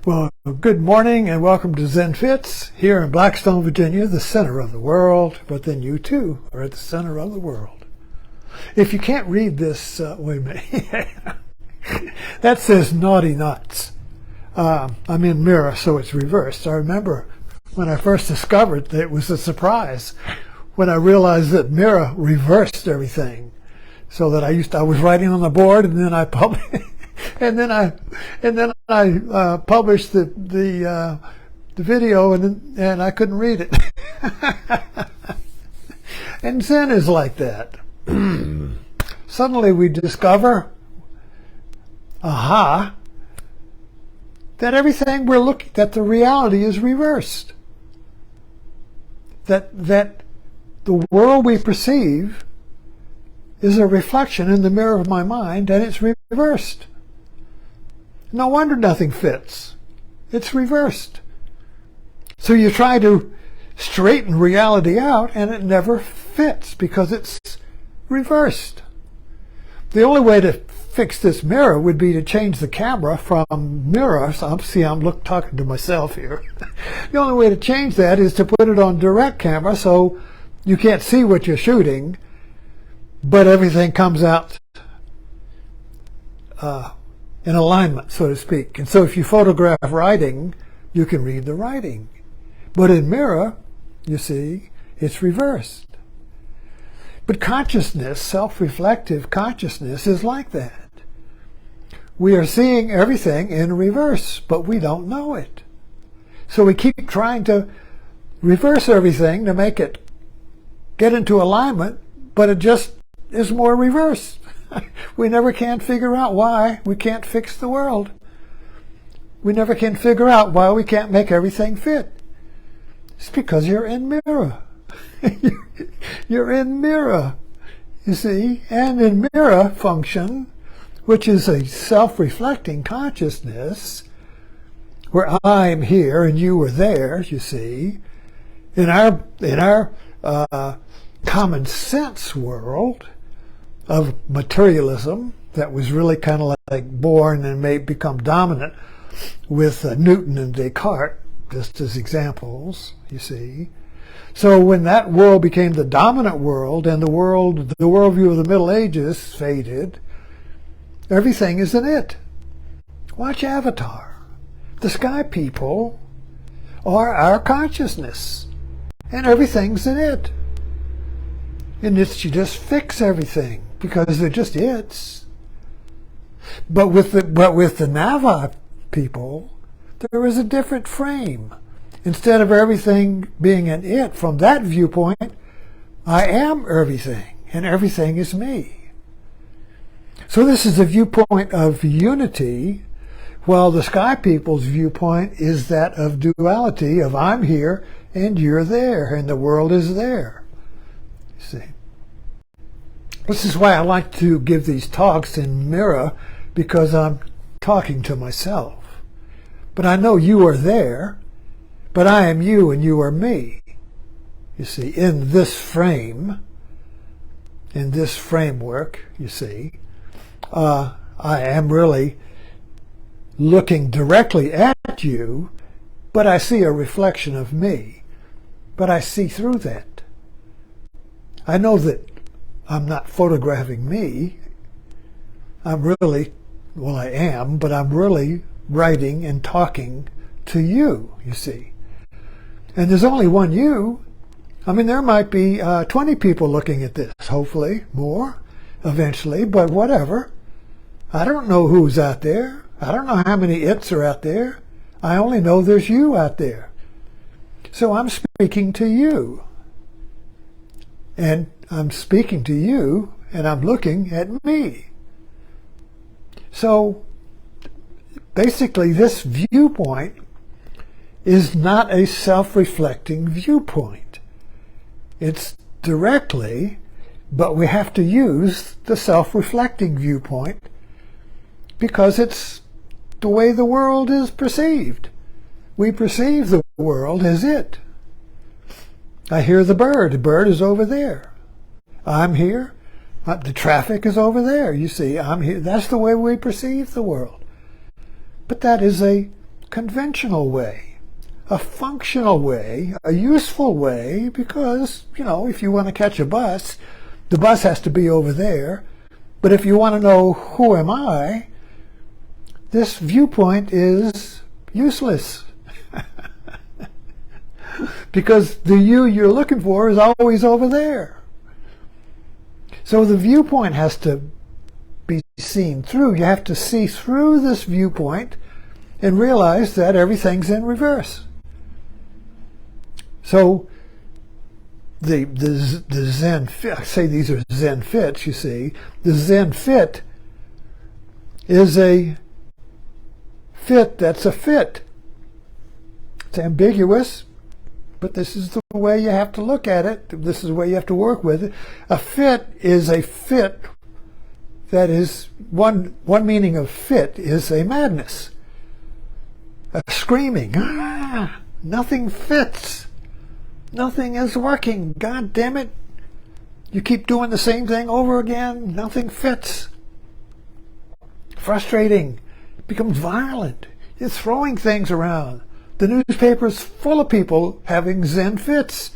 Well, good morning and welcome to Zen Fits here in Blackstone, Virginia, the center of the world. But then you too are at the center of the world. If you can't read this, wait a minute. That says naughty nuts. I'm in mirror, so it's reversed. I remember when I first discovered that it was a surprise when I realized that mirror reversed everything. So that I was writing on the board and then I published. And then I published the video and I couldn't read it. And Zen is like that. Suddenly we discover, that everything we're looking at, the reality is reversed. That the world we perceive is a reflection in the mirror of my mind, and it's reversed. No wonder nothing fits. It's reversed. So you try to straighten reality out and it never fits because it's reversed. The only way to fix this mirror would be to change the camera from mirror. So I'm talking to myself here. The only way to change that is to put it on direct camera so you can't see what you're shooting, but everything comes out in alignment, so to speak. And so if you photograph writing, you can read the writing. But in mirror, you see, it's reversed. But consciousness, self-reflective consciousness, is like that. We are seeing everything in reverse, but we don't know it. So we keep trying to reverse everything to make it get into alignment, but it just is more reversed. We never can figure out why we can't fix the world. We never can figure out why we can't make everything fit. It's because you're in mirror. You're in mirror, you see. And in mirror function, which is a self-reflecting consciousness, where I'm here and you are there, you see, in our common sense world of materialism that was really kind of like born and may become dominant with Newton and Descartes, just as examples, you see. So when that world became the dominant world and the worldview of the Middle Ages faded, everything is in it. Watch Avatar. The sky people are our consciousness, and everything's in it. And you just fix everything because they're just its. But with the Nava people, there is a different frame. Instead of everything being an it, from that viewpoint, I am everything, and everything is me. So this is a viewpoint of unity, while the sky people's viewpoint is that of duality, of I'm here and you're there, and the world is there. You see. This is why I like to give these talks in mirror, because I'm talking to myself. But I know you are there, but I am you and you are me. You see, in this frame, in this framework, you see, I am really looking directly at you, but I see a reflection of me. But I see through that. I know that I'm not photographing me. I'm really, well, I am, but I'm really writing and talking to you, you see. And there's only one you. I mean, there might be 20 people looking at this, hopefully, more, eventually, but whatever. I don't know who's out there. I don't know how many it's are out there. I only know there's you out there. So I'm speaking to you. And I'm speaking to you, and I'm looking at me. So basically, this viewpoint is not a self-reflecting viewpoint. It's directly, but we have to use the self-reflecting viewpoint because it's the way the world is perceived. We perceive the world as it. I hear the bird is over there. I'm here, the traffic is over there, you see, I'm here. That's the way we perceive the world. But that is a conventional way, a functional way, a useful way, because, if you want to catch a bus, the bus has to be over there. But if you want to know who am I, this viewpoint is useless. Because the you you're looking for is always over there. So the viewpoint has to be seen through. You have to see through this viewpoint and realize that everything's in reverse. So the Zen Fit, I say these are Zen Fits, you see. The Zen Fit is a fit that's a fit. It's ambiguous, but this is the way you have to look at it. This is the way you have to work with it. A fit is a fit that is, one meaning of fit is a madness. A screaming, nothing fits. Nothing is working. God damn it. You keep doing the same thing over again. Nothing fits. Frustrating. It becomes violent. You're throwing things around. The newspaper's full of people having Zen fits.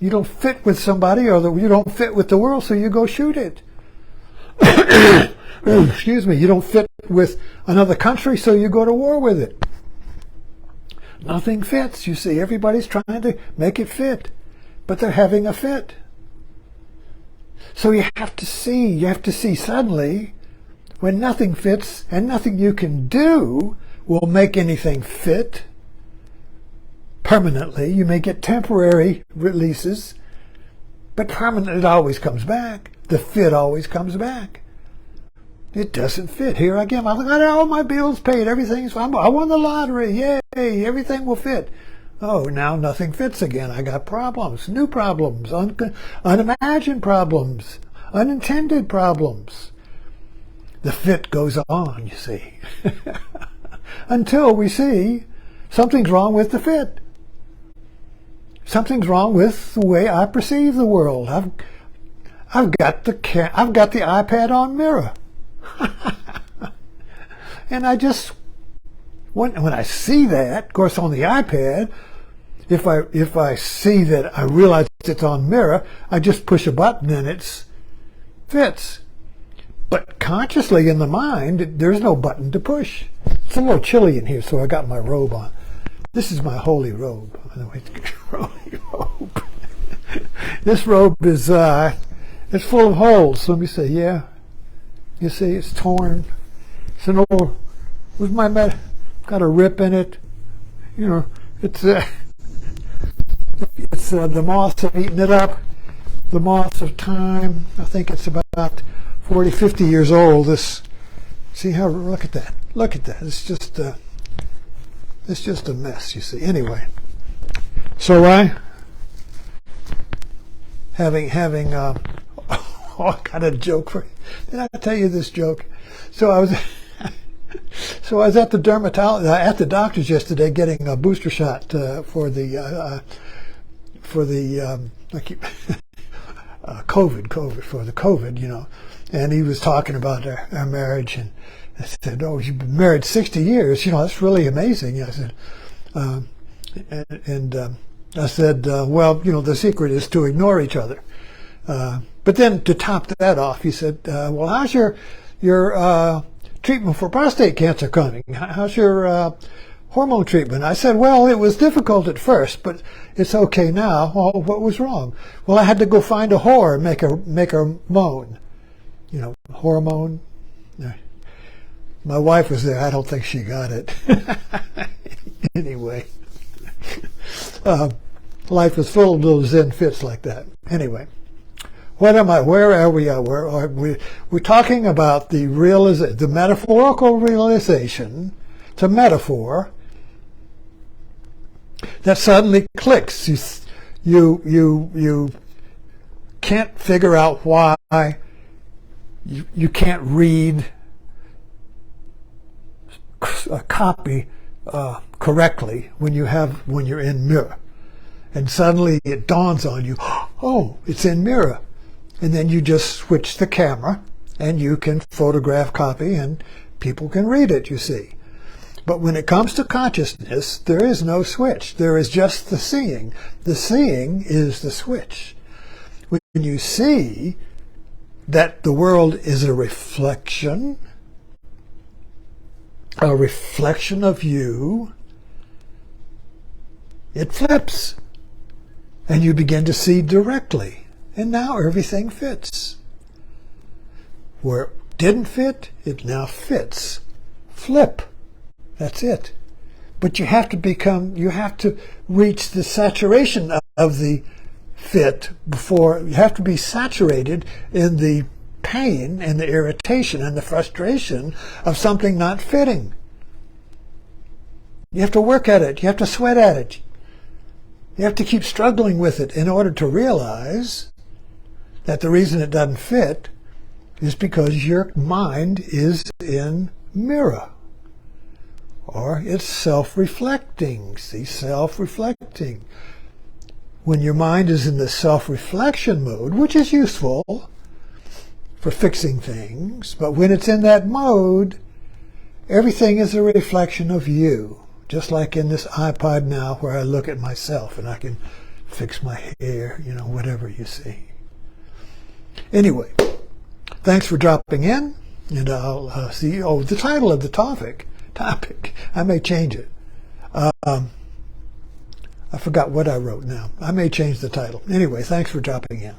You don't fit with somebody, or you don't fit with the world, so you go shoot it. Excuse me. You don't fit with another country, so you go to war with it. Nothing fits, you see. Everybody's trying to make it fit, but they're having a fit. So you have to see suddenly when nothing fits and nothing you can do will make anything fit permanently. You may get temporary releases, but permanent, it always comes back. The fit always comes back. It doesn't fit. Here again, I got all my bills paid. Everything's fine. I won the lottery. Yay! Everything will fit. Oh, now nothing fits again. I got problems, new problems, unimagined problems, unintended problems. The fit goes on, you see, until we see something's wrong with the fit. Something's wrong with the way I perceive the world. I've got the iPad on mirror. And I just, when I see that, of course on the iPad, if I see that I realize it's on mirror, I just push a button and it fits. But consciously in the mind, there's no button to push. It's a little chilly in here, so I got my robe on. This is my holy robe. Holy robe. This robe is it's full of holes. Let me see. Yeah. You see, it's torn. It's an old. With my got a rip in it. It's the moths have eaten it up. The moths of time. I think it's about 40, 50 years old. See how? Look at that. Look at that. It's just a mess. You see. Anyway, so having. Oh, I got a joke for you. Did I tell you this joke? So I was at the at the doctor's yesterday getting a booster shot for the COVID, and he was talking about our marriage, and I said, "Oh, you've been married 60 years. That's really amazing." I said, I said, "Well, the secret is to ignore each other." But then to top that off, he said, "Well, how's your treatment for prostate cancer coming? How's your hormone treatment?" I said, "Well, it was difficult at first, but it's okay now." "Well, what was wrong?" "Well, I had to go find a whore and make her moan." Hormone. My wife was there. I don't think she got it. Anyway, life is full of little Zen fits like that. Anyway. Where are we? We're talking about the metaphorical realization. It's a metaphor that suddenly clicks. You can't figure out why you can't read a copy correctly when you're in mirror, and suddenly it dawns on you, oh, it's in mirror. And then you just switch the camera and you can photograph copy and people can read it, you see. But when it comes to consciousness, there is no switch. There is just the seeing. The seeing is the switch. When you see that the world is a reflection of you, it flips. And you begin to see directly. And now everything fits. Where it didn't fit, it now fits. Flip. That's it. But you have to reach the saturation of the fit before, you have to be saturated in the pain and the irritation and the frustration of something not fitting. You have to work at it. You have to sweat at it. You have to keep struggling with it in order to realize that the reason it doesn't fit is because your mind is in mirror. Or it's self-reflecting. See, self-reflecting. When your mind is in the self-reflection mode, which is useful for fixing things, but when it's in that mode, everything is a reflection of you. Just like in this iPod now where I look at myself and I can fix my hair, whatever you see. Anyway, thanks for dropping in, and I'll see. Oh, the title of the topic, I may change it. I forgot what I wrote now. I may change the title. Anyway, thanks for dropping in.